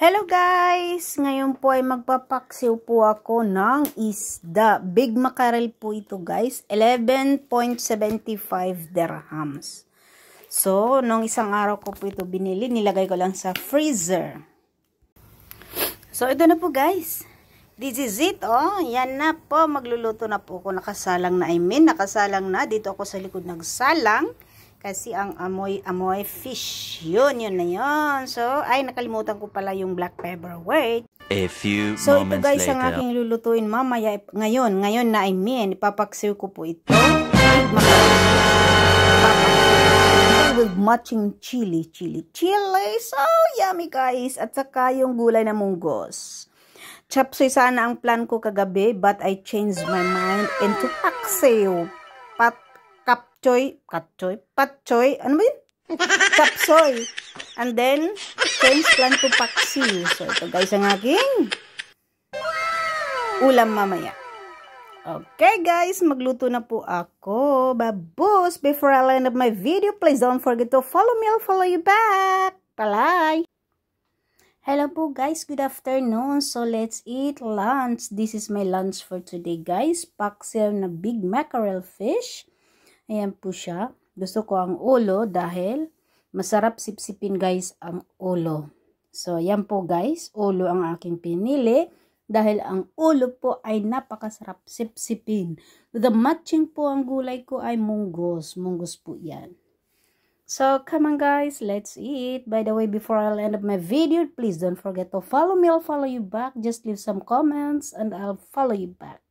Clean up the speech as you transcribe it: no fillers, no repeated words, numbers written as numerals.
Hello guys! Ngayon po ay magpapaksiw po ako ng isda. Big mackerel po ito guys. 11.75 dirhams. So, nung isang araw ko po ito binili, nilagay ko lang sa freezer. So, ito na po guys. This is it. Oh, yan na po. Magluluto na po ako. Nakasalang na. Nakasalang na. Dito ako sa likod nagsalang. Kasi ang amoy fish. Yun na yun. So, ay nakalimutan ko pala yung black pepper. Wait. A few so, ito moments guys later. ang aking lulutuin mamaya. Ngayon na ipapaksiw ko po ito. With matching chili. So, yummy guys. At saka yung gulay na munggos. Chapsoy sana ang plan ko kagabi, but I changed my mind into paksiw. Patchoy, ano ba yun? Chapsoy. And then, change plan to paksiw. So, ito guys ang aking ulam mamaya. Okay guys, magluto na po ako. Babos, before I end up my video, please don't forget to follow me. I'll follow you back. Bye! Hello po guys, good afternoon. So let's eat lunch. This is my lunch for today guys. Paksiw na big mackerel fish. Ayan po siya. Gusto ko ang ulo dahil masarap sipsipin guys ang ulo. So ayan po guys, ulo ang aking pinili. Dahil ang ulo po ay napakasarap sipsipin. The matching po ang gulay ko ay munggos. Munggos po yan. So, come on guys, let's eat. By the way, before I'll end up my video, please don't forget to follow me. I'll follow you back. Just leave some comments and I'll follow you back.